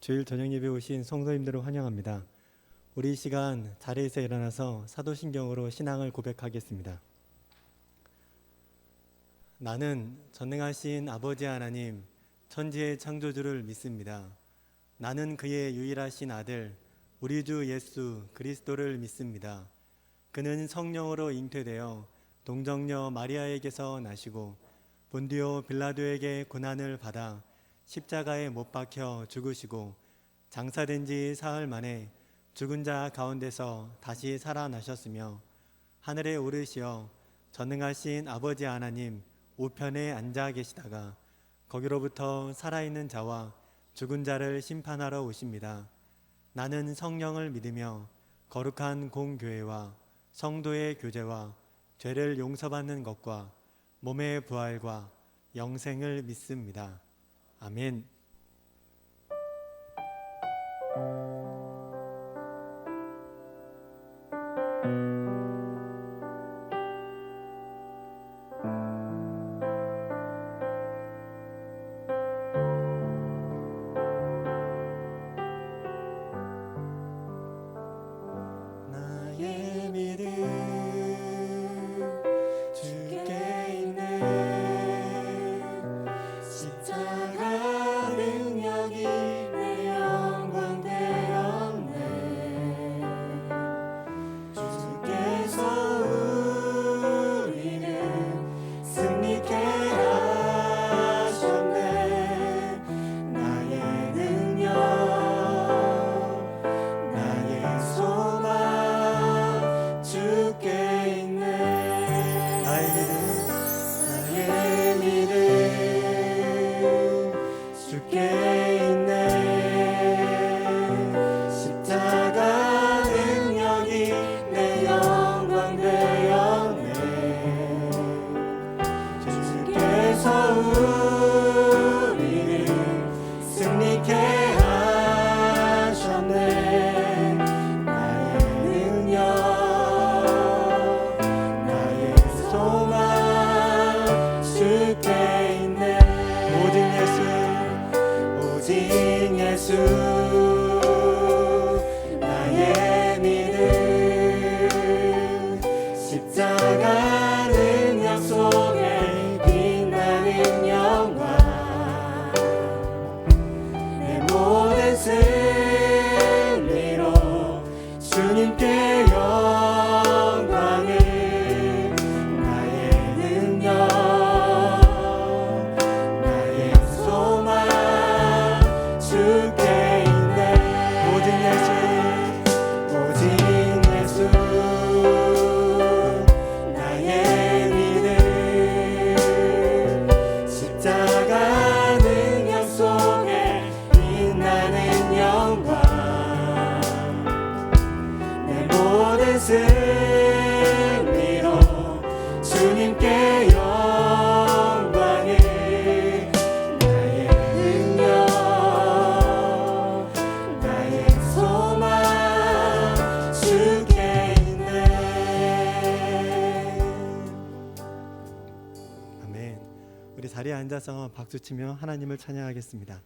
주일 저녁 예배 오신 성도님들을 환영합니다. 우리 이 시간 자리에서 일어나서 사도신경으로 신앙을 고백하겠습니다. 나는 전능하신 아버지 하나님, 천지의 창조주를 믿습니다. 나는 그의 유일하신 아들, 우리 주 예수 그리스도를 믿습니다. 그는 성령으로 잉태되어 동정녀 마리아에게서 나시고 본디오 빌라도에게 고난을 받아 십자가에 못 박혀 죽으시고 장사된 지 사흘 만에 죽은 자 가운데서 다시 살아나셨으며 하늘에 오르시어 전능하신 아버지 하나님 우편에 앉아 계시다가 거기로부터 살아있는 자와 죽은 자를 심판하러 오십니다. 나는 성령을 믿으며 거룩한 공교회와 성도의 교제와 죄를 용서받는 것과 몸의 부활과 영생을 믿습니다. 아멘. 나의 믿음 주께 있네. 십자가 능력이 내 영광 되었네. 주께서 우리를 승리케 하셨네. 나의 능력 나의 소망 주께 있네. 나의 믿음 주께 있네. 십자가 능력이 내 영광 되었네. 주께서 우리를 승리케 하셨네. 나의 능력 나의 소망 주께 있네. 오직 예수 나의 믿음 십자가 능력 속에 빛나는 영광 내 모든 승리로 주님께 영광을 나의 능력 나의 소망 주께 있네. 오직 예수 나의 믿음 십자가 능력 속에 빛나는 영광 내 모든 승리로 주님께 영광을 나의 능력 나의 소망 주께 있네. 아멘. 우리 자리에 앉아서 박수치며 하나님을 찬양하겠습니다.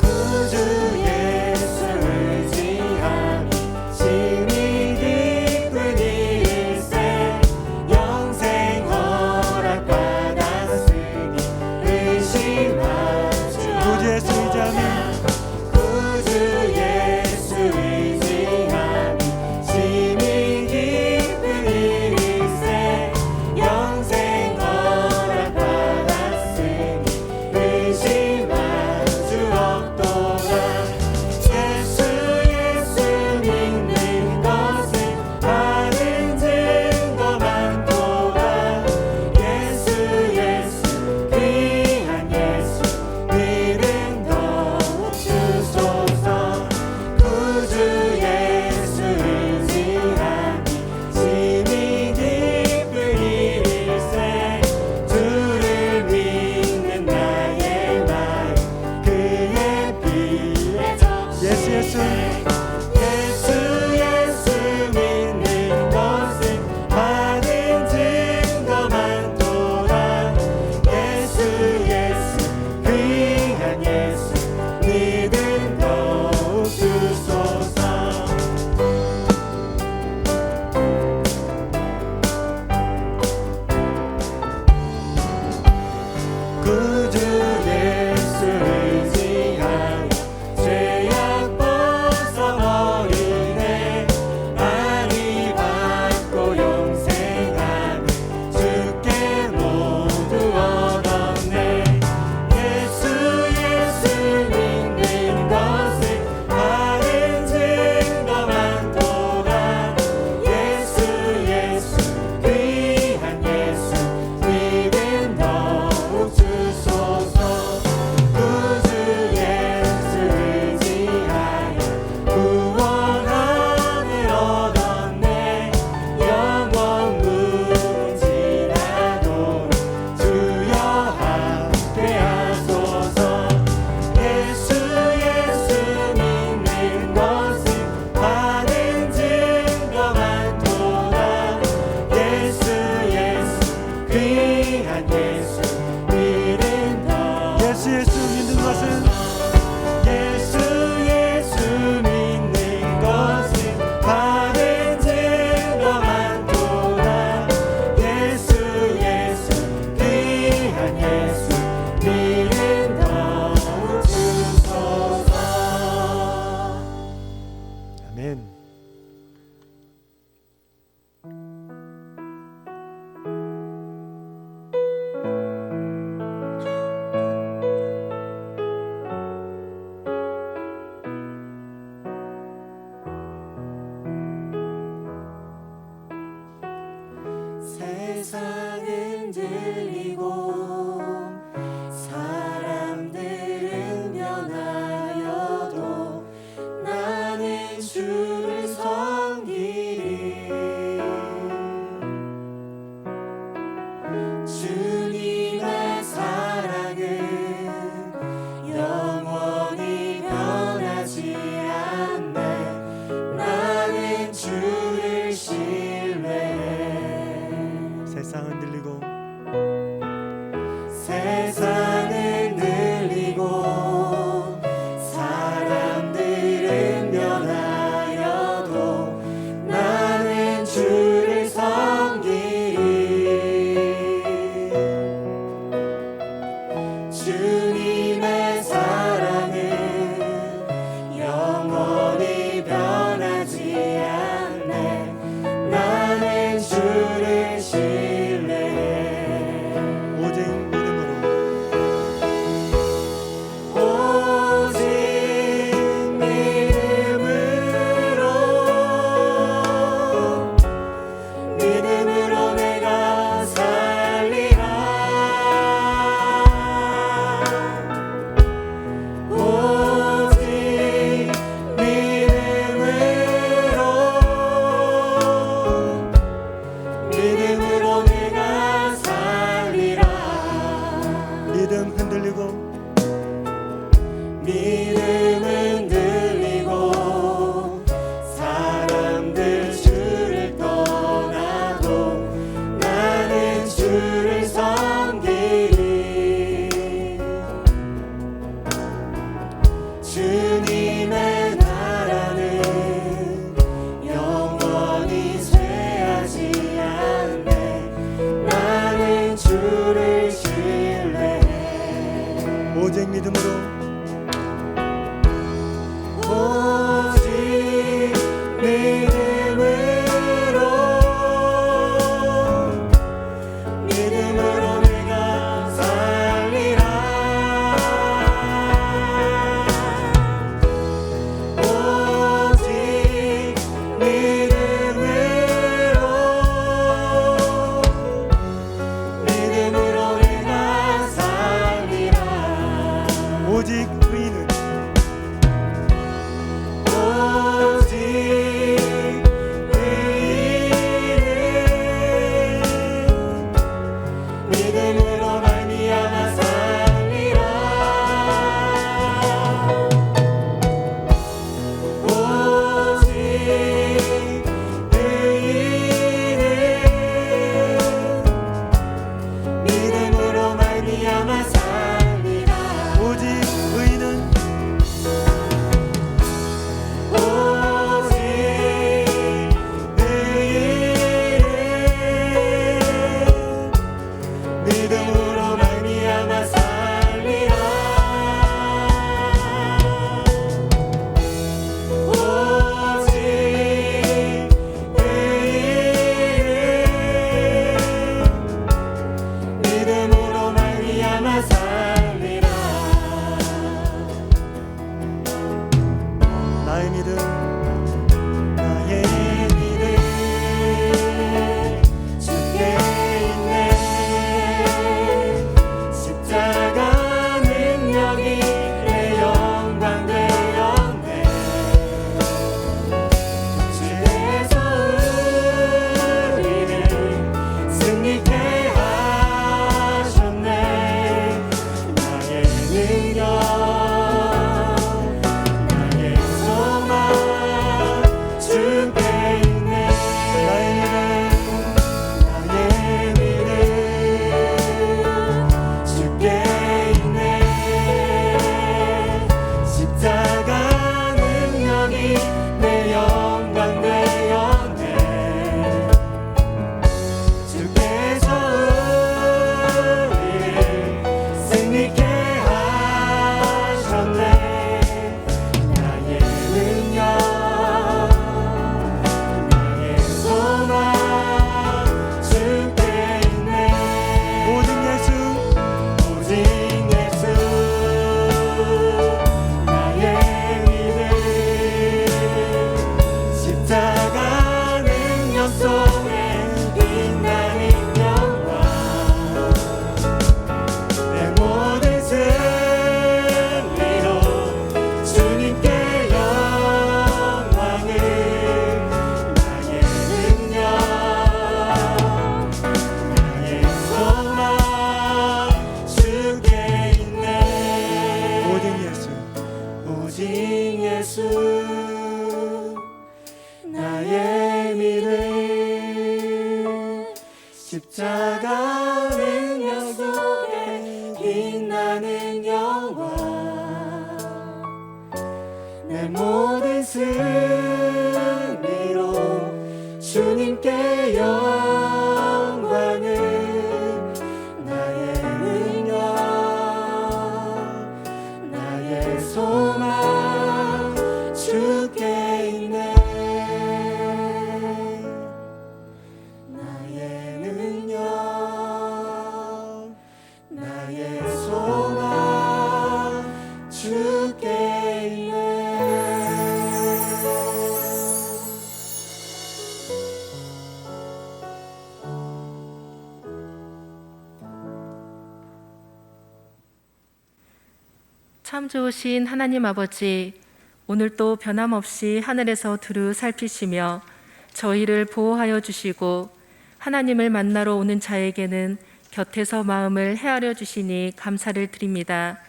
구주 예수 의지하니 심히 기쁜 일세 영생 허락받았으니 구주 예수 의지하여 죄악 벗어버리네. 안위 받고 영생하며 주께 모두 얻었네. 예수 믿는 것을 다른 증거 많도다. 예수 귀한 예수 믿음 더욱 주소서. 구주 예수 의지하여 구원함을 얻었네. 영원 무지라도 주여 함께 하소서. 예수 믿는 것을 받은 증거 많도다. 예수 귀한 예수 믿음 더. 예수 믿는 것은 예수 믿는 것을 받은 증거 많도다. 예수 귀한 예수 믿음 더욱 주소서. 아멘. 세상은 들리고 사람들은 변하여도 나는 주를 섬기리. 주님의 사랑은 영원히 변하지 않네. 나는 주를 신뢰해. 세상은 들리고 사람들은 변하여도 나는 주를 섬기리. 주님의 사랑은 영원히 변하지 않네. 나는 주를 신뢰해. 오직 믿음으로 내가 살리라. 오직 믿음으로 내가 살리라. 믿음 흔들리고 사람들 주를 떠나도 나는 주를 섬기리. 주님의 나라는 영원히 쇠하지 않네. 나는 주를 신뢰해. 오직 믿음으로 내가 살리라. 오직 믿음으로 내가 살리라. 오직 있게 하셨네. 나의 능력, 나의 소망 주께 있네. 오직 예수, 오직 예수, 나의 믿음, 십자가 능력 속에 빛나는 영광, 내 모든 승리로 주님께 영광을, 나의 능력, 나의 소망 주께 있네. 오직 예수, 오직 예수, 나의 믿음, 십자가 능력 속에 빛나는 영광, 내 모든 승리로 주님께 영광을, 나의 능력, 나의 소망 주께 있네. 나의 능력, 나의 소망 주께 있네. 참 좋으신 하나님 아버지, 오늘도 변함없이 하늘에서 두루 살피시며 저희를 보호하여 주시고 하나님을 만나러 오는 자에게는 곁에서 마음을 헤아려 주시니 감사를 드립니다.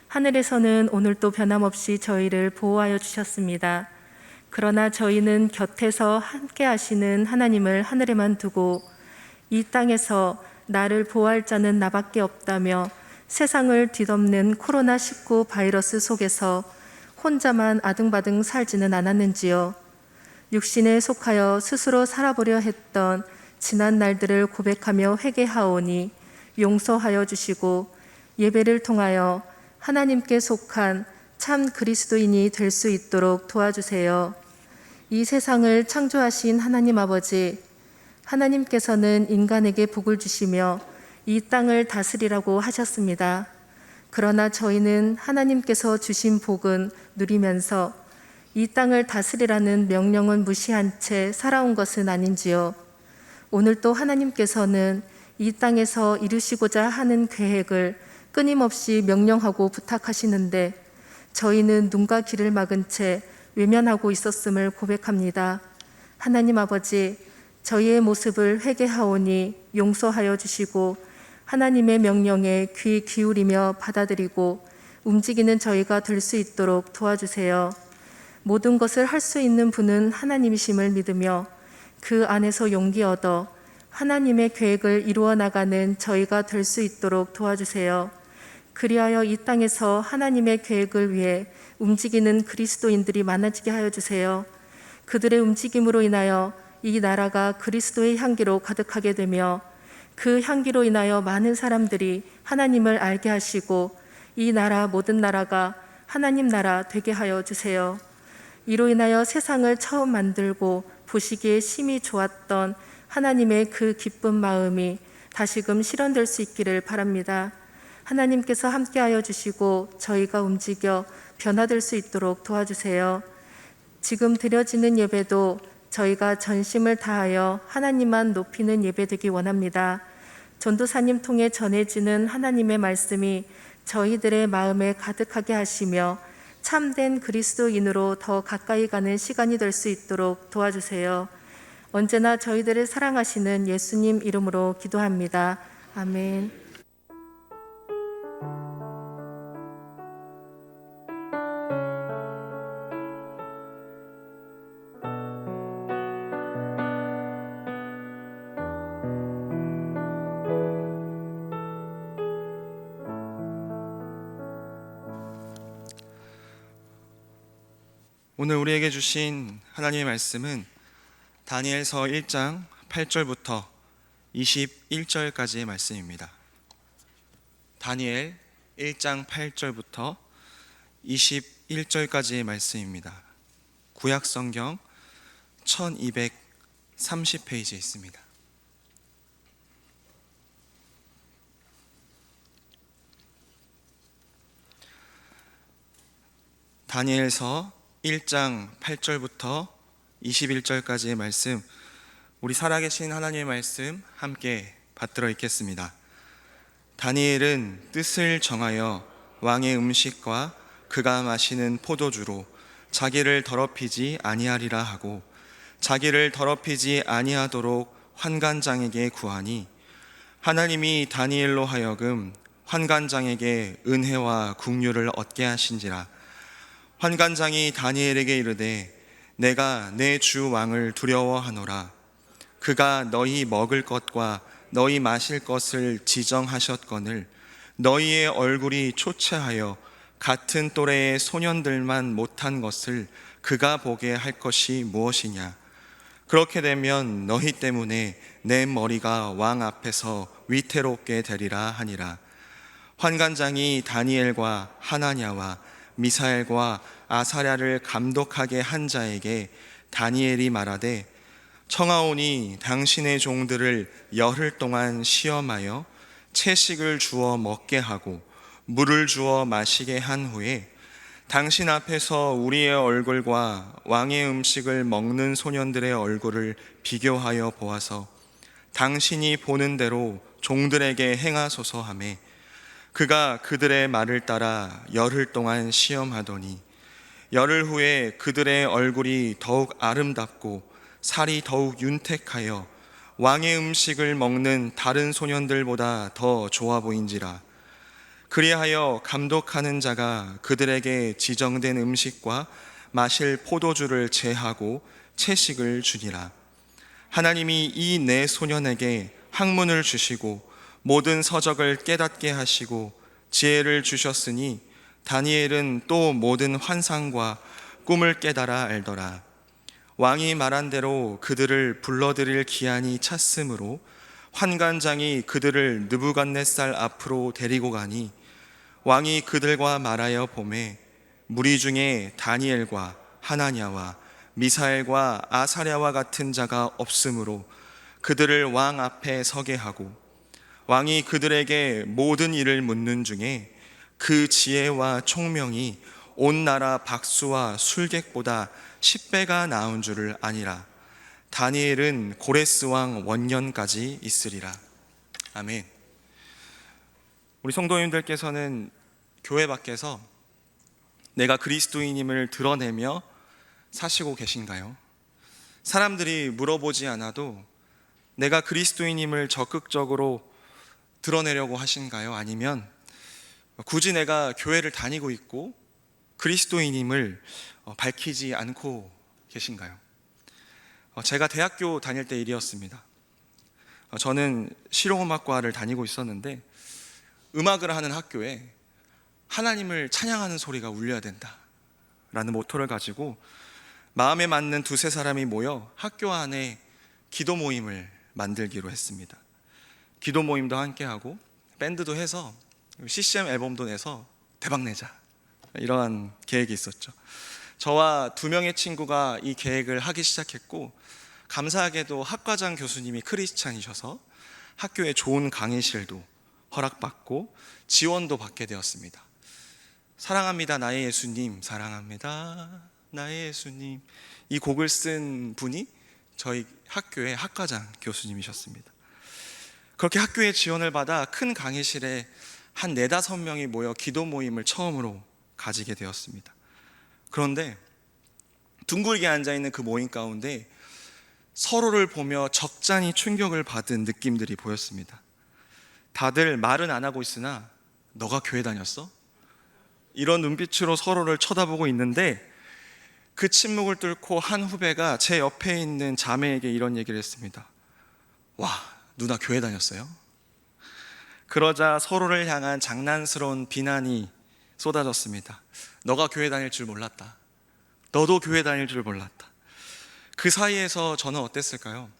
하늘에서는 오늘도 변함없이 저희를 보호하여 주셨습니다. 그러나 저희는 곁에서 함께 하시는 하나님을 하늘에만 두고 이 땅에서 나를 보호할 자는 나밖에 없다며 세상을 뒤덮는 코로나19 바이러스 속에서 혼자만 아등바등 살지는 않았는지요. 육신에 속하여 스스로 살아보려 했던 지난 날들을 고백하며 회개하오니 용서하여 주시고 예배를 통하여 하나님께 속한 참 그리스도인이 될 수 있도록 도와주세요. 이 세상을 창조하신 하나님 아버지, 하나님께서는 인간에게 복을 주시며 이 땅을 다스리라고 하셨습니다. 그러나 저희는 하나님께서 주신 복은 누리면서 이 땅을 다스리라는 명령은 무시한 채 살아온 것은 아닌지요. 오늘 또 하나님께서는 이 땅에서 이루시고자 하는 계획을 끊임없이 명령하고 부탁하시는데 저희는 눈과 귀를 막은 채 외면하고 있었음을 고백합니다. 하나님 아버지, 저희의 모습을 회개하오니 용서하여 주시고 하나님의 명령에 귀 기울이며 받아들이고 움직이는 저희가 될 수 있도록 도와주세요. 모든 것을 할 수 있는 분은 하나님이심을 믿으며 그 안에서 용기 얻어 하나님의 계획을 이루어 나가는 저희가 될 수 있도록 도와주세요. 그리하여 이 땅에서 하나님의 계획을 위해 움직이는 그리스도인들이 많아지게 하여 주세요. 그들의 움직임으로 인하여 이 나라가 그리스도의 향기로 가득하게 되며 그 향기로 인하여 많은 사람들이 하나님을 알게 하시고 이 나라 모든 나라가 하나님 나라 되게 하여 주세요. 이로 인하여 세상을 처음 만들고 보시기에 심히 좋았던 하나님의 그 기쁜 마음이 다시금 실현될 수 있기를 바랍니다. 하나님께서 함께하여 주시고 저희가 움직여 변화될 수 있도록 도와주세요. 지금 드려지는 예배도 저희가 전심을 다하여 하나님만 높이는 예배 되기 원합니다. 전도사님 통해 전해지는 하나님의 말씀이 저희들의 마음에 가득하게 하시며 참된 그리스도인으로 더 가까이 가는 시간이 될 수 있도록 도와주세요. 언제나 저희들을 사랑하시는 예수님 이름으로 기도합니다. 아멘. 오늘 우리에게 주신 하나님의 말씀은 다니엘서 1장 8절부터 21절까지의 말씀입니다. 다니엘 1장 8절부터 21절까지의 말씀입니다. 구약 성경 1230페이지에 있습니다. 다니엘서 1장 8절부터 21절까지의 말씀, 우리 살아계신 하나님의 말씀 함께 받들어 읽겠습니다. 다니엘은 뜻을 정하여 왕의 음식과 그가 마시는 포도주로 자기를 더럽히지 아니하리라 하고, 자기를 더럽히지 아니하도록 환관장에게 구하니, 하나님이 다니엘로 하여금 환관장에게 은혜와 긍휼을 얻게 하신지라. 환관장이 다니엘에게 이르되, 내가 내 주 왕을 두려워하노라. 그가 너희 먹을 것과 너희 마실 것을 지정하셨거늘 너희의 얼굴이 초췌하여 같은 또래의 소년들만 못한 것을 그가 보게 할 것이 무엇이냐. 그렇게 되면 너희 때문에 내 머리가 왕 앞에서 위태롭게 되리라 하니라. 환관장이 다니엘과 하나냐와 미사엘과 아사랴를 감독하게 한 자에게 다니엘이 말하되, 청하오니 당신의 종들을 열흘 동안 시험하여 채식을 주어 먹게 하고 물을 주어 마시게 한 후에 당신 앞에서 우리의 얼굴과 왕의 음식을 먹는 소년들의 얼굴을 비교하여 보아서 당신이 보는 대로 종들에게 행하소서 하매, 그가 그들의 말을 따라 열흘 동안 시험하더니 열흘 후에 그들의 얼굴이 더욱 아름답고 살이 더욱 윤택하여 왕의 음식을 먹는 다른 소년들보다 더 좋아 보인지라. 그리하여 감독하는 자가 그들에게 지정된 음식과 마실 포도주를 제하고 채식을 주니라. 하나님이 이 네 소년에게 학문을 주시고 모든 서적을 깨닫게 하시고 지혜를 주셨으니, 다니엘은 또 모든 환상과 꿈을 깨달아 알더라. 왕이 말한 대로 그들을 불러들일 기한이 찼으므로 환관장이 그들을 느부갓네살 앞으로 데리고 가니, 왕이 그들과 말하여 보매 무리 중에 다니엘과 하나냐와 미사엘과 아사랴와 같은 자가 없으므로 그들을 왕 앞에 서게 하고, 왕이 그들에게 모든 일을 묻는 중에 그 지혜와 총명이 온 나라 박수와 술객보다 10배가 나은 줄을 아니라. 다니엘은 고레스 왕 원년까지 있으리라. 아멘. 우리 성도님들께서는 교회 밖에서 내가 그리스도인임을 드러내며 사시고 계신가요? 사람들이 물어보지 않아도 내가 그리스도인임을 적극적으로 드러내려고 하신가요? 아니면 굳이 내가 교회를 다니고 있고 그리스도인임을 밝히지 않고 계신가요? 제가 대학교 다닐 때 일이었습니다. 저는 실용음악과를 다니고 있었는데, 음악을 하는 학교에 하나님을 찬양하는 소리가 울려야 된다라는 모토를 가지고 마음에 맞는 두세 사람이 모여 학교 안에 기도 모임을 만들기로 했습니다. 기도 모임도 함께하고 밴드도 해서 CCM 앨범도 내서 대박 내자, 이러한 계획이 있었죠. 저와 2명의 친구가 이 계획을 하기 시작했고, 감사하게도 학과장 교수님이 크리스찬이셔서 학교에 좋은 강의실도 허락받고 지원도 받게 되었습니다. 사랑합니다 나의 예수님, 사랑합니다 나의 예수님, 이 곡을 쓴 분이 저희 학교의 학과장 교수님이셨습니다. 그렇게 학교의 지원을 받아 큰 강의실에 한 4-5명이 모여 기도 모임을 처음으로 가지게 되었습니다. 그런데 둥글게 앉아있는 그 모임 가운데 서로를 보며 적잖이 충격을 받은 느낌들이 보였습니다. 다들 말은 안 하고 있으나 너가 교회 다녔어? 이런 눈빛으로 서로를 쳐다보고 있는데, 그 침묵을 뚫고 한 후배가 제 옆에 있는 자매에게 이런 얘기를 했습니다. 와, 누나 교회 다녔어요? 그러자 서로를 향한 장난스러운 비난이 쏟아졌습니다. 너가 교회 다닐 줄 몰랐다. 너도 교회 다닐 줄 몰랐다. 그 사이에서 저는 어땠을까요?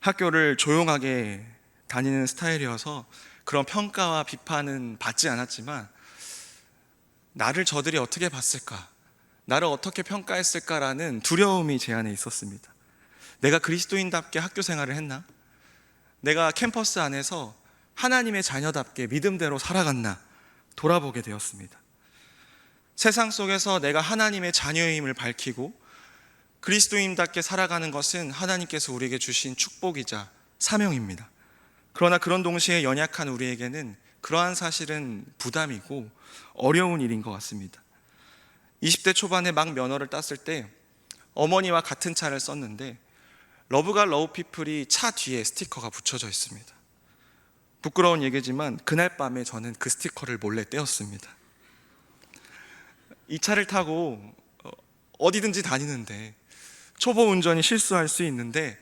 학교를 조용하게 다니는 스타일이어서 그런 평가와 비판은 받지 않았지만 나를 저들이 어떻게 봤을까? 나를 어떻게 평가했을까라는 두려움이 제 안에 있었습니다. 내가 그리스도인답게 학교 생활을 했나? 내가 캠퍼스 안에서 하나님의 자녀답게 믿음대로 살아갔나? 돌아보게 되었습니다. 세상 속에서 내가 하나님의 자녀임을 밝히고 그리스도인답게 살아가는 것은 하나님께서 우리에게 주신 축복이자 사명입니다. 그러나 그런 동시에 연약한 우리에게는 그러한 사실은 부담이고 어려운 일인 것 같습니다. 20대 초반에 막 면허를 땄을 때 어머니와 같은 차를 썼는데 러브가 러브피플이 차 뒤에 스티커가 붙여져 있습니다. 부끄러운 얘기지만 그날 밤에 저는 그 스티커를 몰래 떼었습니다. 이 차를 타고 어디든지 다니는데 초보 운전이 실수할 수 있는데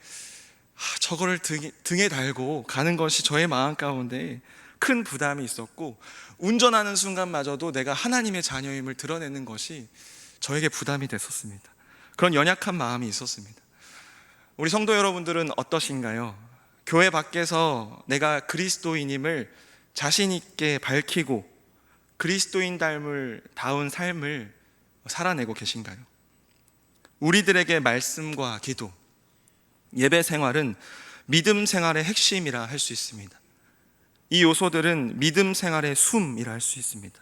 저거를 등에 달고 가는 것이 저의 마음 가운데 큰 부담이 있었고, 운전하는 순간마저도 내가 하나님의 자녀임을 드러내는 것이 저에게 부담이 됐었습니다. 그런 연약한 마음이 있었습니다. 우리 성도 여러분들은 어떠신가요? 교회 밖에서 내가 그리스도인임을 자신 있게 밝히고 그리스도인 다운 삶을 살아내고 계신가요? 우리들에게 말씀과 기도, 예배 생활은 믿음 생활의 핵심이라 할 수 있습니다. 이 요소들은 믿음 생활의 숨이라 할 수 있습니다.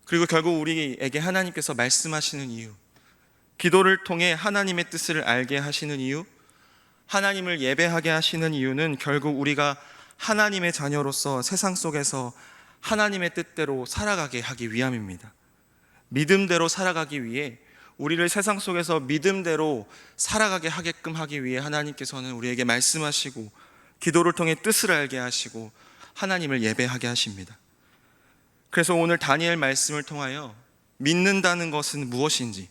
그리고 결국 우리에게 하나님께서 말씀하시는 이유, 기도를 통해 하나님의 뜻을 알게 하시는 이유, 하나님을 예배하게 하시는 이유는 결국 우리가 하나님의 자녀로서 세상 속에서 하나님의 뜻대로 살아가게 하기 위함입니다. 믿음대로 살아가기 위해, 우리를 세상 속에서 믿음대로 살아가게 하게끔 하기 위해 하나님께서는 우리에게 말씀하시고 기도를 통해 뜻을 알게 하시고 하나님을 예배하게 하십니다. 그래서 오늘 다니엘 말씀을 통하여 믿는다는 것은 무엇인지,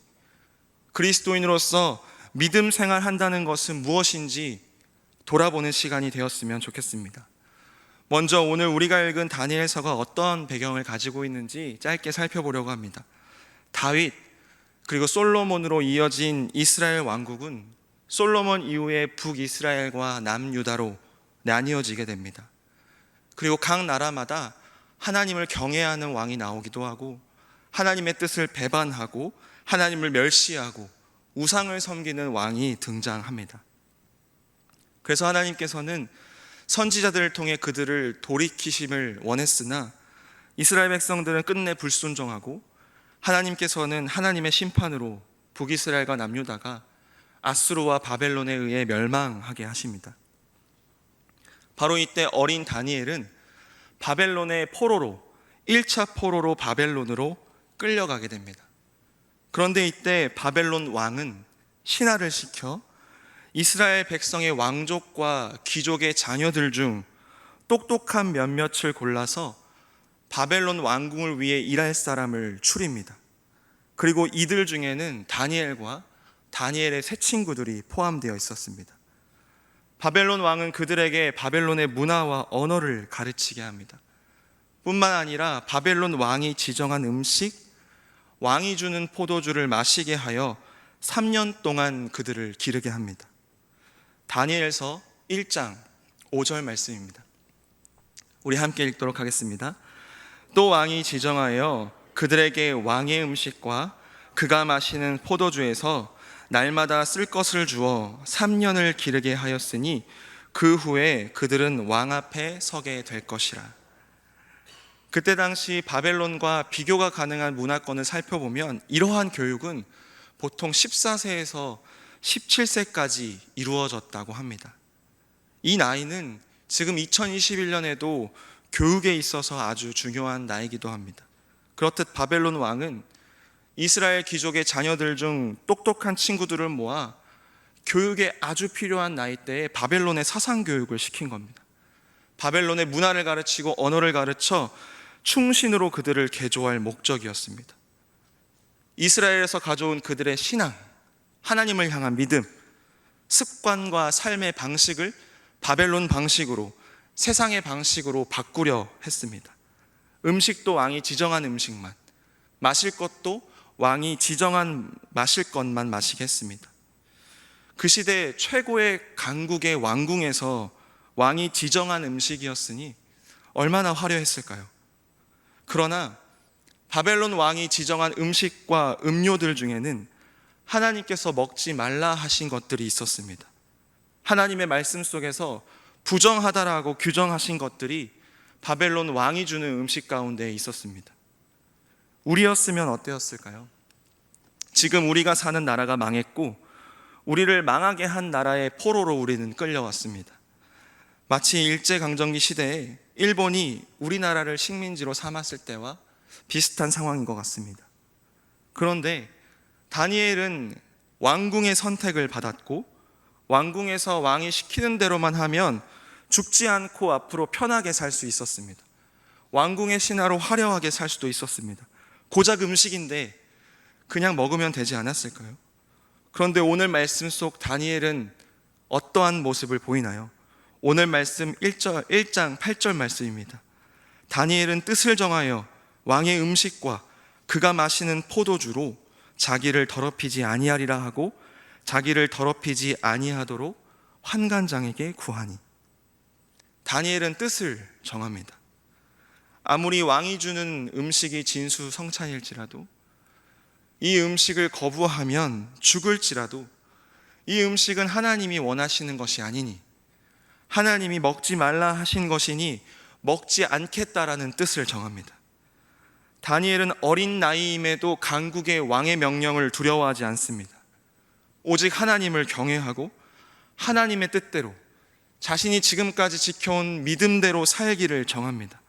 그리스도인으로서 믿음 생활한다는 것은 무엇인지 돌아보는 시간이 되었으면 좋겠습니다. 먼저 오늘 우리가 읽은 다니엘서가 어떤 배경을 가지고 있는지 짧게 살펴보려고 합니다. 다윗 그리고 솔로몬으로 이어진 이스라엘 왕국은 솔로몬 이후에 북이스라엘과 남유다로 나뉘어지게 됩니다. 그리고 각 나라마다 하나님을 경외하는 왕이 나오기도 하고 하나님의 뜻을 배반하고 하나님을 멸시하고 우상을 섬기는 왕이 등장합니다. 그래서 하나님께서는 선지자들을 통해 그들을 돌이키심을 원했으나 이스라엘 백성들은 끝내 불순종하고 하나님께서는 하나님의 심판으로 북이스라엘과 남유다가 아수르와 바벨론에 의해 멸망하게 하십니다. 바로 이때 어린 다니엘은 바벨론의 포로로, 1차 포로로 바벨론으로 끌려가게 됩니다. 그런데 이때 바벨론 왕은 신하를 시켜 이스라엘 백성의 왕족과 귀족의 자녀들 중 똑똑한 몇몇을 골라서 바벨론 왕궁을 위해 일할 사람을 추립니다. 그리고 이들 중에는 다니엘과 다니엘의 세 친구들이 포함되어 있었습니다. 바벨론 왕은 그들에게 바벨론의 문화와 언어를 가르치게 합니다. 뿐만 아니라 바벨론 왕이 지정한 음식, 왕이 주는 포도주를 마시게 하여 3년 동안 그들을 기르게 합니다. 다니엘서 1장 5절 말씀입니다. 우리 함께 읽도록 하겠습니다. 또 왕이 지정하여 그들에게 왕의 음식과 그가 마시는 포도주에서 날마다 쓸 것을 주어 3년을 기르게 하였으니 그 후에 그들은 왕 앞에 서게 될 것이라. 그때 당시 바벨론과 비교가 가능한 문화권을 살펴보면 이러한 교육은 보통 14세에서 17세까지 이루어졌다고 합니다. 이 나이는 지금 2021년에도 교육에 있어서 아주 중요한 나이기도 합니다. 그렇듯 바벨론 왕은 이스라엘 귀족의 자녀들 중 똑똑한 친구들을 모아 교육에 아주 필요한 나이대에 바벨론의 사상 교육을 시킨 겁니다. 바벨론의 문화를 가르치고 언어를 가르쳐 충신으로 그들을 개조할 목적이었습니다. 이스라엘에서 가져온 그들의 신앙, 하나님을 향한 믿음, 습관과 삶의 방식을 바벨론 방식으로, 세상의 방식으로 바꾸려 했습니다. 음식도 왕이 지정한 음식만, 마실 것도 왕이 지정한 마실 것만 마시게 했습니다. 그 시대 최고의 강국의 왕궁에서 왕이 지정한 음식이었으니 얼마나 화려했을까요? 그러나 바벨론 왕이 지정한 음식과 음료들 중에는 하나님께서 먹지 말라 하신 것들이 있었습니다. 하나님의 말씀 속에서 부정하다라고 규정하신 것들이 바벨론 왕이 주는 음식 가운데 있었습니다. 우리였으면 어때였을까요? 지금 우리가 사는 나라가 망했고 우리를 망하게 한 나라의 포로로 우리는 끌려왔습니다. 마치 일제강점기 시대에 일본이 우리나라를 식민지로 삼았을 때와 비슷한 상황인 것 같습니다. 그런데 다니엘은 왕궁의 선택을 받았고 왕궁에서 왕이 시키는 대로만 하면 죽지 않고 앞으로 편하게 살 수 있었습니다. 왕궁의 신하로 화려하게 살 수도 있었습니다. 고작 음식인데 그냥 먹으면 되지 않았을까요? 그런데 오늘 말씀 속 다니엘은 어떠한 모습을 보이나요? 오늘 말씀 1장 8절 말씀입니다. 다니엘은 뜻을 정하여 왕의 음식과 그가 마시는 포도주로 자기를 더럽히지 아니하리라 하고 자기를 더럽히지 아니하도록 환관장에게 구하니. 다니엘은 뜻을 정합니다. 아무리 왕이 주는 음식이 진수성찬일지라도 이 음식을 거부하면 죽을지라도 이 음식은 하나님이 원하시는 것이 아니니 하나님이 먹지 말라 하신 것이니 먹지 않겠다라는 뜻을 정합니다. 다니엘은 어린 나이임에도 강국의 왕의 명령을 두려워하지 않습니다. 오직 하나님을 경외하고 하나님의 뜻대로 자신이 지금까지 지켜온 믿음대로 살기를 정합니다.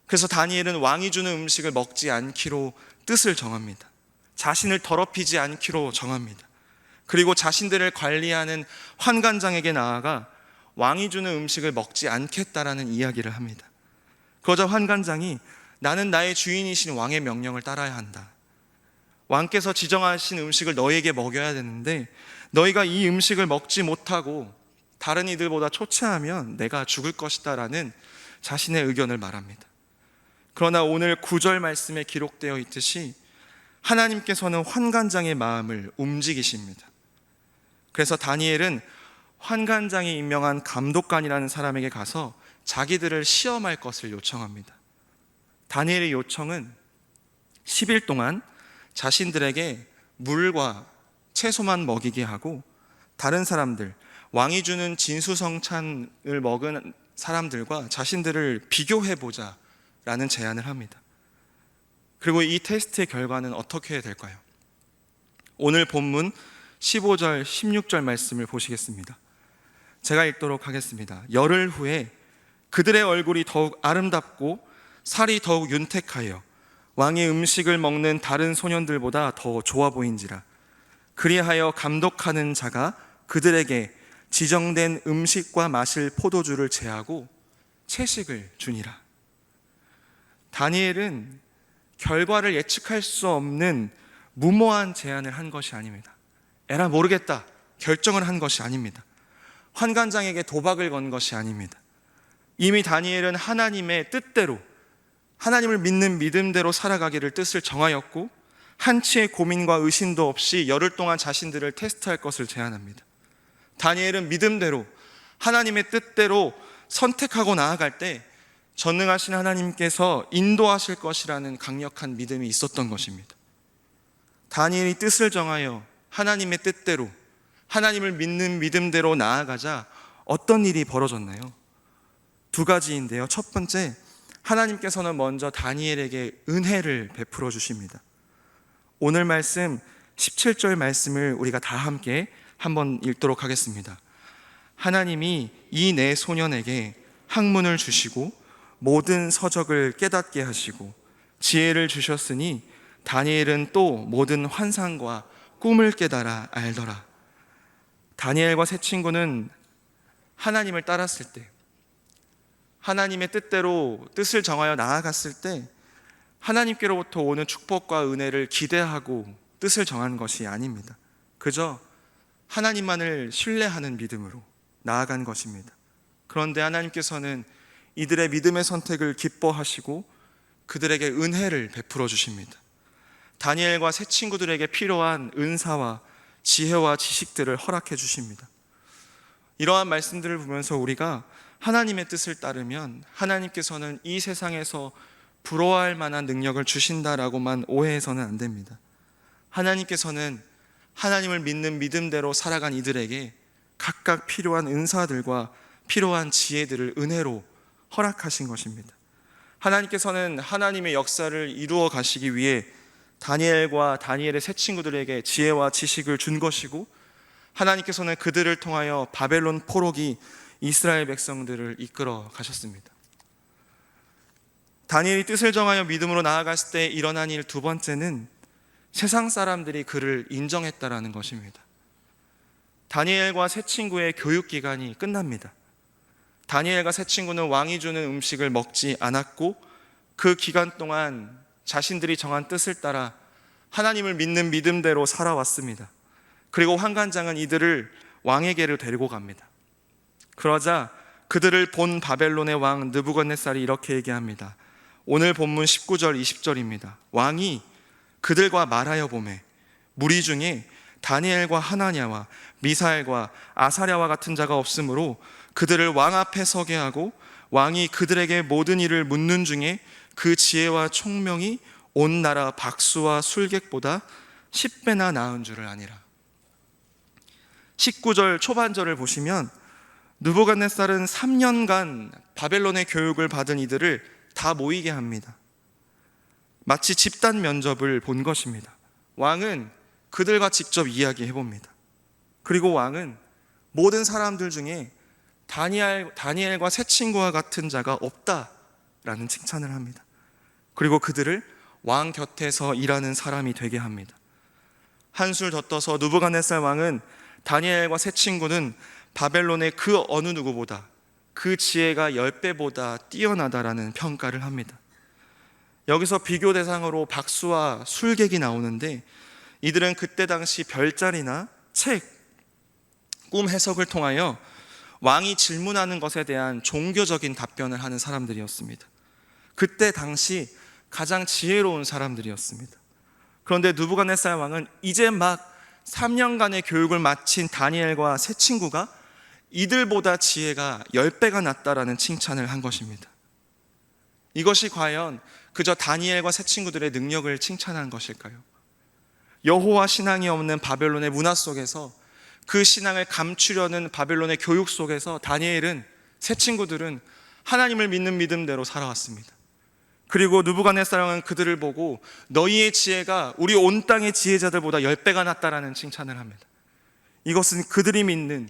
그래서 다니엘은 왕이 주는 음식을 먹지 않기로 뜻을 정합니다. 자신을 더럽히지 않기로 정합니다. 그리고 자신들을 관리하는 환관장에게 나아가 왕이 주는 음식을 먹지 않겠다라는 이야기를 합니다. 그러자 환관장이 나는 나의 주인이신 왕의 명령을 따라야 한다. 왕께서 지정하신 음식을 너희에게 먹여야 되는데 너희가 이 음식을 먹지 못하고 다른 이들보다 초췌하면 내가 죽을 것이다 라는 자신의 의견을 말합니다. 그러나 오늘 9절 말씀에 기록되어 있듯이 하나님께서는 환관장의 마음을 움직이십니다. 그래서 다니엘은 환관장이 임명한 감독관이라는 사람에게 가서 자기들을 시험할 것을 요청합니다. 다니엘의 요청은 10일 동안 자신들에게 물과 채소만 먹이게 하고 다른 사람들, 왕이 주는 진수성찬을 먹은 사람들과 자신들을 비교해보자 라는 제안을 합니다. 그리고 이 테스트의 결과는 어떻게 될까요? 오늘 본문 15절, 16절 말씀을 보시겠습니다. 제가 읽도록 하겠습니다. 열흘 후에 그들의 얼굴이 더욱 아름답고 살이 더욱 윤택하여 왕의 음식을 먹는 다른 소년들보다 더 좋아 보인지라. 그리하여 감독하는 자가 그들에게 지정된 음식과 마실 포도주를 제하고 채식을 주니라. 다니엘은 결과를 예측할 수 없는 무모한 제안을 한 것이 아닙니다. 에라 모르겠다 결정을 한 것이 아닙니다. 환관장에게 도박을 건 것이 아닙니다. 이미 다니엘은 하나님의 뜻대로 하나님을 믿는 믿음대로 살아가기를 뜻을 정하였고 한치의 고민과 의심도 없이 열흘 동안 자신들을 테스트할 것을 제안합니다. 다니엘은 믿음대로 하나님의 뜻대로 선택하고 나아갈 때 전능하신 하나님께서 인도하실 것이라는 강력한 믿음이 있었던 것입니다. 다니엘이 뜻을 정하여 하나님의 뜻대로 하나님을 믿는 믿음대로 나아가자 어떤 일이 벌어졌나요? 두 가지인데요. 첫 번째, 하나님께서는 먼저 다니엘에게 은혜를 베풀어 주십니다. 오늘 말씀 17절 말씀을 우리가 다 함께 한번 읽도록 하겠습니다. 하나님이 이 네 소년에게 학문을 주시고 모든 서적을 깨닫게 하시고 지혜를 주셨으니 다니엘은 또 모든 환상과 꿈을 깨달아 알더라. 다니엘과 세 친구는 하나님을 따랐을 때, 하나님의 뜻대로 뜻을 정하여 나아갔을 때 하나님께로부터 오는 축복과 은혜를 기대하고 뜻을 정한 것이 아닙니다. 그저 하나님만을 신뢰하는 믿음으로 나아간 것입니다. 그런데 하나님께서는 이들의 믿음의 선택을 기뻐하시고 그들에게 은혜를 베풀어 주십니다. 다니엘과 세 친구들에게 필요한 은사와 지혜와 지식들을 허락해 주십니다. 이러한 말씀들을 보면서 우리가 하나님의 뜻을 따르면 하나님께서는 이 세상에서 부러워할 만한 능력을 주신다라고만 오해해서는 안 됩니다. 하나님께서는 하나님을 믿는 믿음대로 살아간 이들에게 각각 필요한 은사들과 필요한 지혜들을 은혜로 허락하신 것입니다. 하나님께서는 하나님의 역사를 이루어 가시기 위해 다니엘과 다니엘의 세 친구들에게 지혜와 지식을 준 것이고, 하나님께서는 그들을 통하여 바벨론 포로기 이스라엘 백성들을 이끌어 가셨습니다. 다니엘이 뜻을 정하여 믿음으로 나아갔을 때 일어난 일 두 번째는 세상 사람들이 그를 인정했다라는 것입니다. 다니엘과 세 친구의 교육 기간이 끝납니다. 다니엘과 세 친구는 왕이 주는 음식을 먹지 않았고, 그 기간 동안 자신들이 정한 뜻을 따라 하나님을 믿는 믿음대로 살아왔습니다. 그리고 환관장은 이들을 왕에게로 데리고 갑니다. 그러자 그들을 본 바벨론의 왕 느부갓네살이 이렇게 얘기합니다. 오늘 본문 19절 20절입니다. 왕이 그들과 말하여 보매 무리 중에 다니엘과 하나냐와 미사엘과 아사랴와 같은 자가 없으므로 그들을 왕 앞에 서게 하고, 왕이 그들에게 모든 일을 묻는 중에 그 지혜와 총명이 온 나라 박수와 술객보다 10배나 나은 줄을 아니라. 19절 초반절을 보시면 느부갓네살은 3년간 바벨론의 교육을 받은 이들을 다 모이게 합니다. 마치 집단 면접을 본 것입니다. 왕은 그들과 직접 이야기해 봅니다. 그리고 왕은 모든 사람들 중에 다니엘과 세 친구와 같은 자가 없다라는 칭찬을 합니다. 그리고 그들을 왕 곁에서 일하는 사람이 되게 합니다. 한술 더 떠서 느부갓네살 왕은 다니엘과 세 친구는 바벨론의 그 어느 누구보다 그 지혜가 10배보다 뛰어나다라는 평가를 합니다. 여기서 비교 대상으로 박수와 술객이 나오는데, 이들은 그때 당시 별자리나 책, 꿈 해석을 통하여 왕이 질문하는 것에 대한 종교적인 답변을 하는 사람들이었습니다. 그때 당시 가장 지혜로운 사람들이었습니다. 그런데 느부갓네살 왕은 이제 막 3년간의 교육을 마친 다니엘과 세 친구가 이들보다 지혜가 10배가 낫다라는 칭찬을 한 것입니다. 이것이 과연 그저 다니엘과 세 친구들의 능력을 칭찬한 것일까요? 여호와 신앙이 없는 바벨론의 문화 속에서, 그 신앙을 감추려는 바벨론의 교육 속에서 다니엘은, 세 친구들은 하나님을 믿는 믿음대로 살아왔습니다. 그리고 느부갓네살 왕은 그들을 보고 너희의 지혜가 우리 온 땅의 지혜자들보다 10배가 낫다라는 칭찬을 합니다. 이것은 그들이 믿는,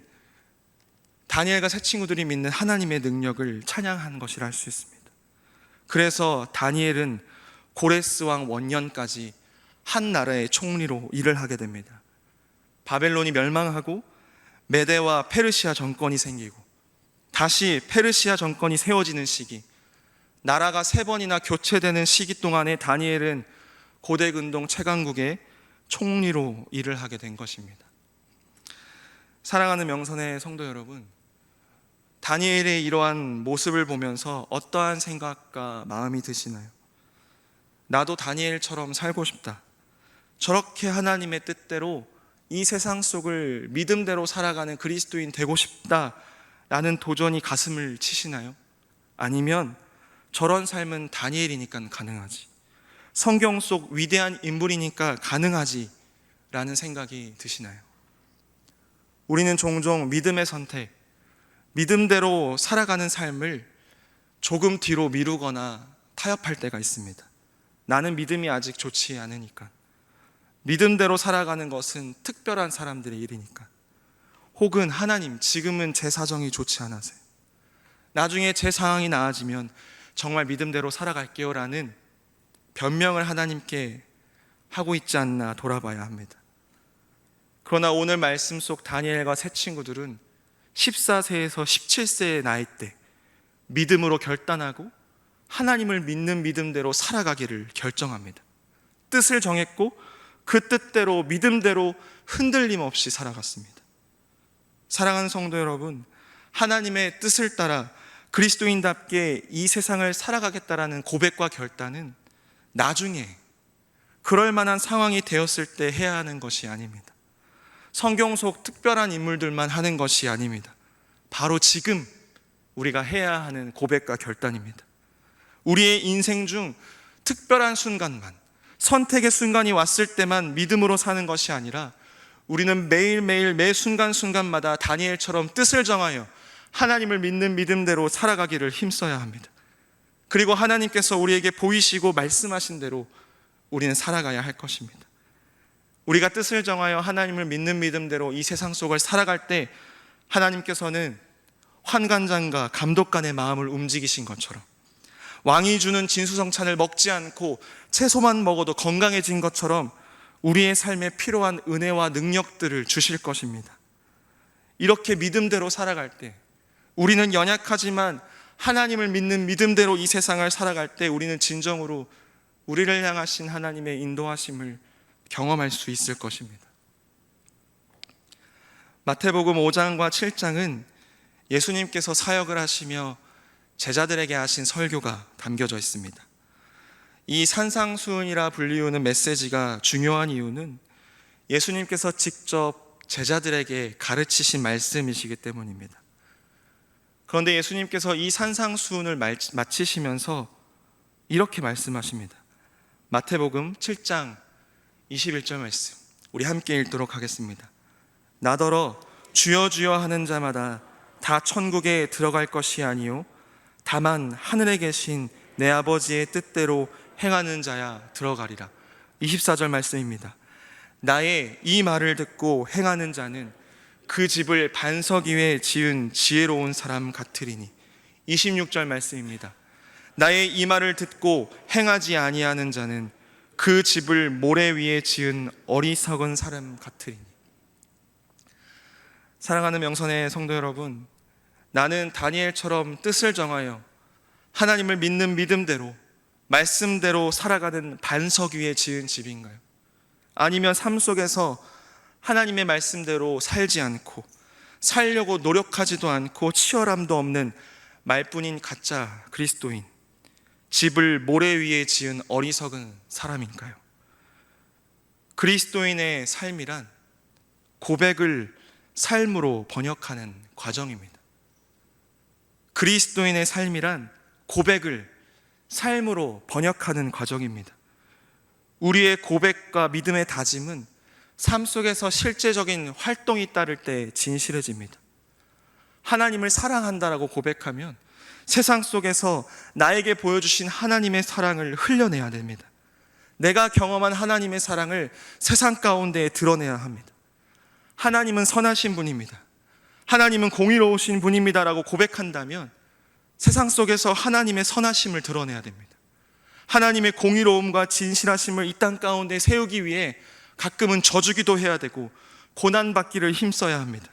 다니엘과 세 친구들이 믿는 하나님의 능력을 찬양한 것이라 할 수 있습니다. 그래서 다니엘은 고레스 왕 원년까지 한 나라의 총리로 일을 하게 됩니다. 바벨론이 멸망하고 메데와 페르시아 정권이 생기고 다시 페르시아 정권이 세워지는 시기, 나라가 3번이나 교체되는 시기 동안에 다니엘은 고대 근동 최강국의 총리로 일을 하게 된 것입니다. 사랑하는 명선의 성도 여러분, 다니엘의 이러한 모습을 보면서 어떠한 생각과 마음이 드시나요? 나도 다니엘처럼 살고 싶다. 저렇게 하나님의 뜻대로 이 세상 속을 믿음대로 살아가는 그리스도인 되고 싶다라는 도전이 가슴을 치시나요? 아니면 저런 삶은 다니엘이니까 가능하지, 성경 속 위대한 인물이니까 가능하지 라는 생각이 드시나요? 우리는 종종 믿음의 선택, 믿음대로 살아가는 삶을 조금 뒤로 미루거나 타협할 때가 있습니다. 나는 믿음이 아직 좋지 않으니까, 믿음대로 살아가는 것은 특별한 사람들의 일이니까, 혹은 하나님 지금은 제 사정이 좋지 않아서요, 나중에 제 상황이 나아지면 정말 믿음대로 살아갈게요 라는 변명을 하나님께 하고 있지 않나 돌아봐야 합니다. 그러나 오늘 말씀 속 다니엘과 세 친구들은 14세에서 17세의 나이 때 믿음으로 결단하고 하나님을 믿는 믿음대로 살아가기를 결정합니다. 뜻을 정했고 그 뜻대로 믿음대로 흔들림 없이 살아갔습니다. 사랑하는 성도 여러분, 하나님의 뜻을 따라 그리스도인답게 이 세상을 살아가겠다라는 고백과 결단은 나중에 그럴 만한 상황이 되었을 때 해야 하는 것이 아닙니다. 성경 속 특별한 인물들만 하는 것이 아닙니다. 바로 지금 우리가 해야 하는 고백과 결단입니다. 우리의 인생 중 특별한 순간만, 선택의 순간이 왔을 때만 믿음으로 사는 것이 아니라 우리는 매일매일 매 순간순간마다 다니엘처럼 뜻을 정하여 하나님을 믿는 믿음대로 살아가기를 힘써야 합니다. 그리고 하나님께서 우리에게 보이시고 말씀하신 대로 우리는 살아가야 할 것입니다. 우리가 뜻을 정하여 하나님을 믿는 믿음대로 이 세상 속을 살아갈 때 하나님께서는 환관장과 감독관의 마음을 움직이신 것처럼 왕이 주는 진수성찬을 먹지 않고 채소만 먹어도 건강해진 것처럼 우리의 삶에 필요한 은혜와 능력들을 주실 것입니다. 이렇게 믿음대로 살아갈 때 우리는 연약하지만 하나님을 믿는 믿음대로 이 세상을 살아갈 때 우리는 진정으로 우리를 향하신 하나님의 인도하심을 경험할 수 있을 것입니다. 마태복음 5장과 7장은 예수님께서 사역을 하시며 제자들에게 하신 설교가 담겨져 있습니다. 이 산상수훈이라 불리우는 메시지가 중요한 이유는 예수님께서 직접 제자들에게 가르치신 말씀이시기 때문입니다. 그런데 예수님께서 이 산상수훈을 마치시면서 이렇게 말씀하십니다. 마태복음 7장 21절 말씀, 우리 함께 읽도록 하겠습니다. 나더러 주여 주여 하는 자마다 다 천국에 들어갈 것이 아니요 다만 하늘에 계신 내 아버지의 뜻대로 행하는 자야 들어가리라. 24절 말씀입니다. 나의 이 말을 듣고 행하는 자는 그 집을 반석 위에 지은 지혜로운 사람 같으리니. 26절 말씀입니다. 나의 이 말을 듣고 행하지 아니하는 자는 그 집을 모래 위에 지은 어리석은 사람 같으리니. 사랑하는 명선의 성도 여러분, 나는 다니엘처럼 뜻을 정하여 하나님을 믿는 믿음대로 말씀대로 살아가는 반석 위에 지은 집인가요? 아니면 삶 속에서 하나님의 말씀대로 살지 않고 살려고 노력하지도 않고 치열함도 없는 말뿐인 가짜 그리스도인, 집을 모래 위에 지은 어리석은 사람인가요? 그리스도인의 삶이란 고백을 삶으로 번역하는 과정입니다. 그리스도인의 삶이란 고백을 삶으로 번역하는 과정입니다. 우리의 고백과 믿음의 다짐은 삶 속에서 실제적인 활동이 따를 때 진실해집니다. 하나님을 사랑한다라고 고백하면 세상 속에서 나에게 보여주신 하나님의 사랑을 흘려내야 됩니다. 내가 경험한 하나님의 사랑을 세상 가운데에 드러내야 합니다. 하나님은 선하신 분입니다. 하나님은 공의로우신 분입니다라고 고백한다면 세상 속에서 하나님의 선하심을 드러내야 됩니다. 하나님의 공의로움과 진실하심을 이 땅 가운데 세우기 위해 가끔은 져주기도 해야 되고 고난받기를 힘써야 합니다.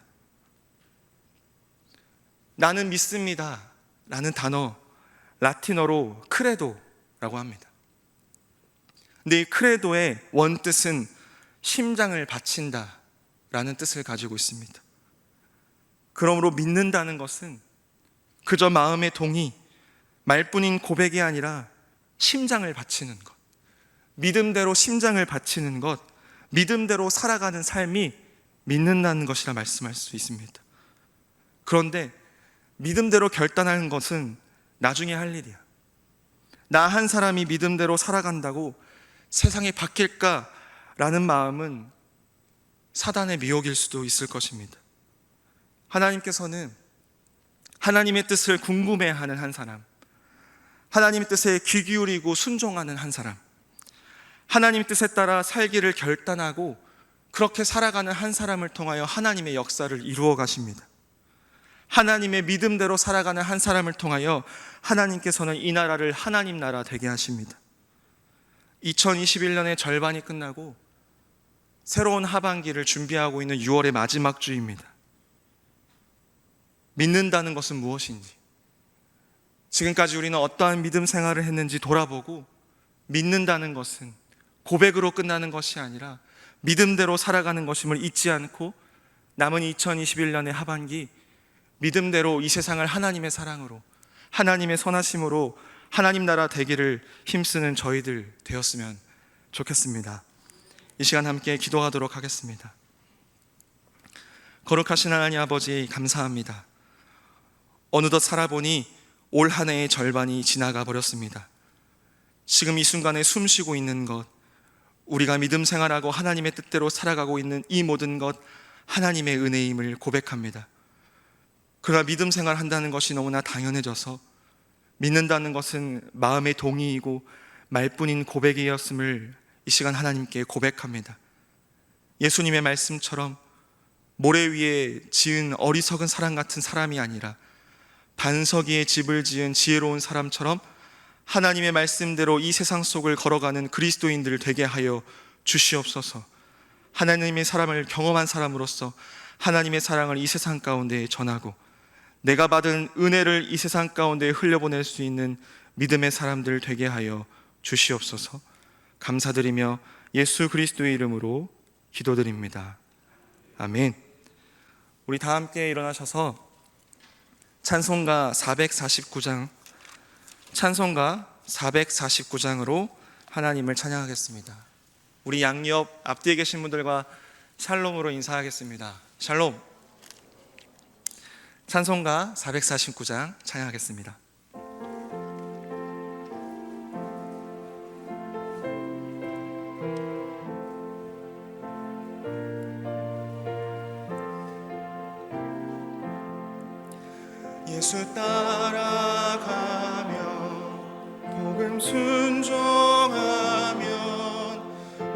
나는 믿습니다 라는 단어, 라틴어로 크레도라고 합니다. 근데 이 크레도의 원뜻은 심장을 바친다 라는 뜻을 가지고 있습니다. 그러므로 믿는다는 것은 그저 마음의 동의, 말뿐인 고백이 아니라 심장을 바치는 것, 믿음대로 심장을 바치는 것, 믿음대로 살아가는 삶이 믿는다는 것이라 말씀할 수 있습니다. 그런데 믿음대로 결단하는 것은 나중에 할 일이야. 나 한 사람이 믿음대로 살아간다고 세상이 바뀔까라는 마음은 사단의 미혹일 수도 있을 것입니다. 하나님께서는 하나님의 뜻을 궁금해하는 한 사람, 하나님의 뜻에 귀 기울이고 순종하는 한 사람, 하나님의 뜻에 따라 살기를 결단하고 그렇게 살아가는 한 사람을 통하여 하나님의 역사를 이루어 가십니다. 하나님의 믿음대로 살아가는 한 사람을 통하여 하나님께서는 이 나라를 하나님 나라 되게 하십니다. 2021년의 절반이 끝나고 새로운 하반기를 준비하고 있는 6월의 마지막 주입니다. 믿는다는 것은 무엇인지, 지금까지 우리는 어떠한 믿음 생활을 했는지 돌아보고, 믿는다는 것은 고백으로 끝나는 것이 아니라 믿음대로 살아가는 것임을 잊지 않고 남은 2021년의 하반기 믿음대로 이 세상을 하나님의 사랑으로, 하나님의 선하심으로 하나님 나라 되기를 힘쓰는 저희들 되었으면 좋겠습니다. 이 시간 함께 기도하도록 하겠습니다. 거룩하신 하나님 아버지, 감사합니다. 어느덧 살아보니 올 한 해의 절반이 지나가 버렸습니다. 지금 이 순간에 숨 쉬고 있는 것, 우리가 믿음 생활하고 하나님의 뜻대로 살아가고 있는 이 모든 것, 하나님의 은혜임을 고백합니다. 그러나 믿음 생활한다는 것이 너무나 당연해져서 믿는다는 것은 마음의 동의이고 말뿐인 고백이었음을 이 시간 하나님께 고백합니다. 예수님의 말씀처럼 모래 위에 지은 어리석은 사람 같은 사람이 아니라 반석 위에 집을 지은 지혜로운 사람처럼 하나님의 말씀대로 이 세상 속을 걸어가는 그리스도인들 되게 하여 주시옵소서. 하나님의 사랑을 경험한 사람으로서 하나님의 사랑을 이 세상 가운데 전하고 내가 받은 은혜를 이 세상 가운데 흘려보낼 수 있는 믿음의 사람들 되게 하여 주시옵소서. 감사드리며 예수 그리스도의 이름으로 기도드립니다. 아멘. 우리 다 함께 일어나셔서 찬송가 449장으로 하나님을 찬양하겠습니다. 우리 양옆 앞뒤에 계신 분들과 샬롬으로 인사하겠습니다. 샬롬. 찬송가 449장 찬양하겠습니다. 예수 따라가며 복음 순종하면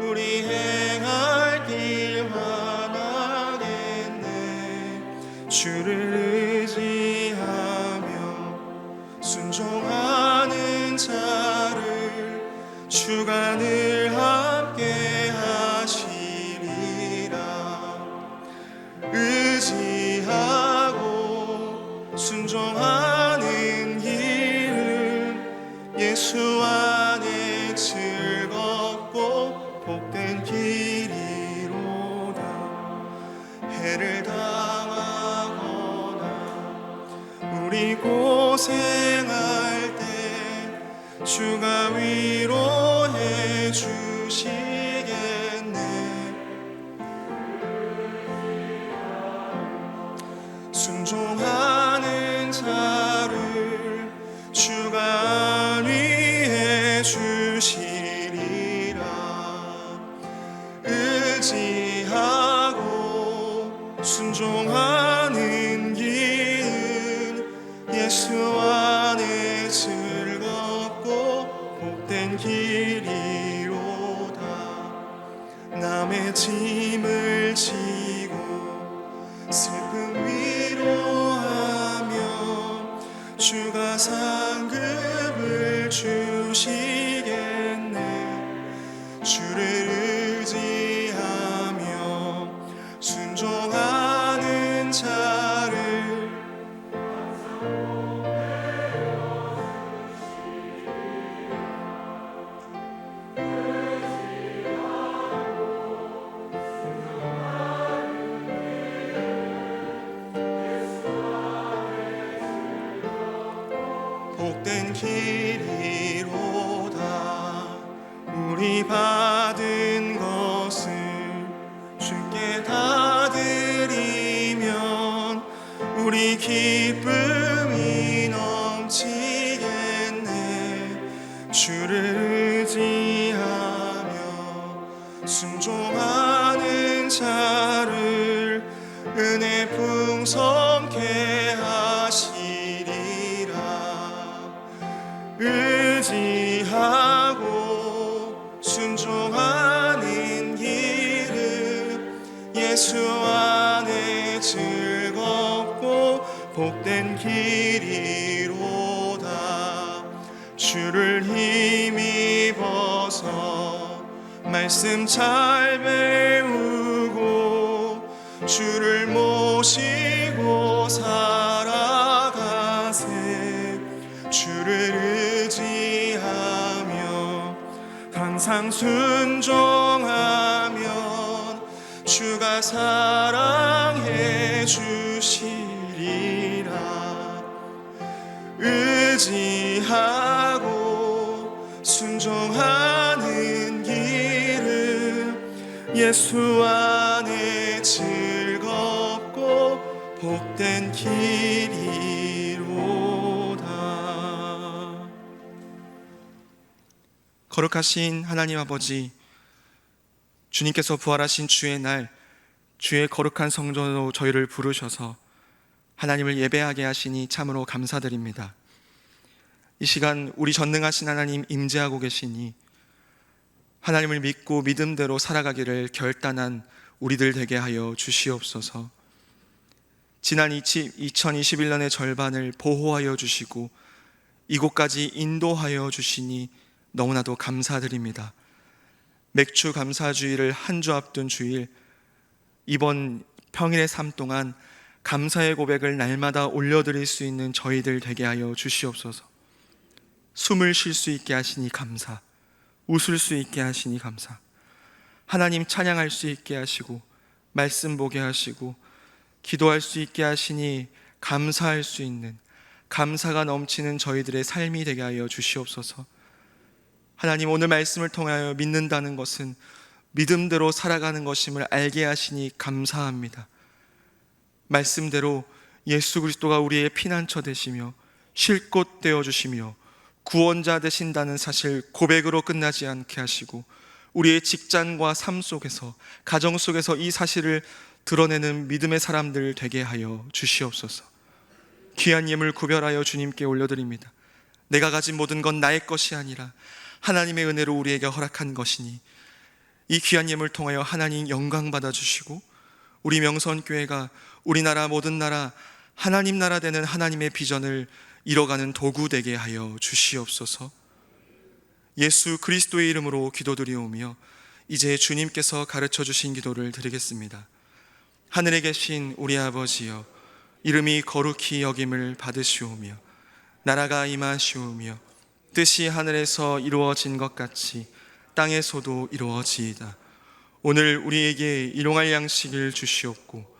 우리 행할 길 많아겠네. 주를 의지하며 순종하는 자를 주가 늘 함께 하시리라. 의지하고 순종하는 길은 예수 안에 즐겁고 복된 길이로다. 해를 당하거나 우리 고생할 때 주가 위로해 주시겠네. 순종하는 자를 주가 안위해 주시리라. 의지하고 순종하는 길은 예수 안에 즐겁고 복된 길이로다. 남의 짐을 지고 슬픔 위로하며 주가 상급을 주시겠네. 주를 의지하며 순종하는 자를 복된 길이로다. 우리 받은 것을 주께 다 드리면 우리 기쁨이 넘치겠네. 주를 의지하며 순종하는 자를 은혜 풍성케 하시리라. 의지하고 순종하는 길은 예수 안에 즐겁고 복된 길이로다. 주를 힘입어서 말씀 잘 배우고 주를 모시고 살아가세. 주를 의지하며 항상 순종하면 주가 사랑해 주시리라. 의지하고 순종하는 길은 예수 안에 즐겁고 복된 길이로 거룩하신 하나님 아버지, 주님께서 부활하신 주의 날, 주의 거룩한 성전으로 저희를 부르셔서 하나님을 예배하게 하시니 참으로 감사드립니다. 이 시간 우리 전능하신 하나님 임재하고 계시니 하나님을 믿고 믿음대로 살아가기를 결단한 우리들 되게 하여 주시옵소서. 지난 2021년의 절반을 보호하여 주시고 이곳까지 인도하여 주시니 너무나도 감사드립니다. 맥주 감사주일을 한 주 앞둔 주일, 이번 평일의 삶 동안 감사의 고백을 날마다 올려드릴 수 있는 저희들 되게 하여 주시옵소서. 숨을 쉴 수 있게 하시니 감사, 웃을 수 있게 하시니 감사, 하나님 찬양할 수 있게 하시고 말씀 보게 하시고 기도할 수 있게 하시니 감사할 수 있는, 감사가 넘치는 저희들의 삶이 되게 하여 주시옵소서. 하나님, 오늘 말씀을 통하여 믿는다는 것은 믿음대로 살아가는 것임을 알게 하시니 감사합니다. 말씀대로 예수 그리스도가 우리의 피난처 되시며 쉴 곳 되어주시며 구원자 되신다는 사실 고백으로 끝나지 않게 하시고 우리의 직장과 삶 속에서, 가정 속에서 이 사실을 드러내는 믿음의 사람들 되게 하여 주시옵소서. 귀한 예물 구별하여 주님께 올려드립니다. 내가 가진 모든 건 나의 것이 아니라 하나님의 은혜로 우리에게 허락한 것이니 이 귀한 예물 통하여 하나님 영광 받아주시고 우리 명선교회가 우리나라 모든 나라 하나님 나라 되는 하나님의 비전을 이뤄가는 도구 되게 하여 주시옵소서. 예수 그리스도의 이름으로 기도드리오며 이제 주님께서 가르쳐 주신 기도를 드리겠습니다. 하늘에 계신 우리 아버지여, 이름이 거룩히 여김을 받으시오며 나라가 임하시오며 뜻이 하늘에서 이루어진 것 같이 땅에서도 이루어지이다. 오늘 우리에게 일용할 양식을 주시옵고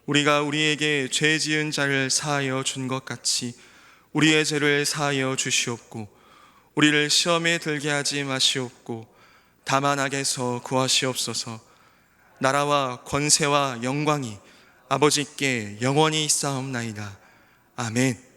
우리가 우리에게 죄 지은 자를 사하여 준 것 같이 우리의 죄를 사하여 주시옵고 우리를 시험에 들게 하지 마시옵고 다만 악에서 구하시옵소서. 나라와 권세와 영광이 아버지께 영원히 있사옵나이다. 아멘.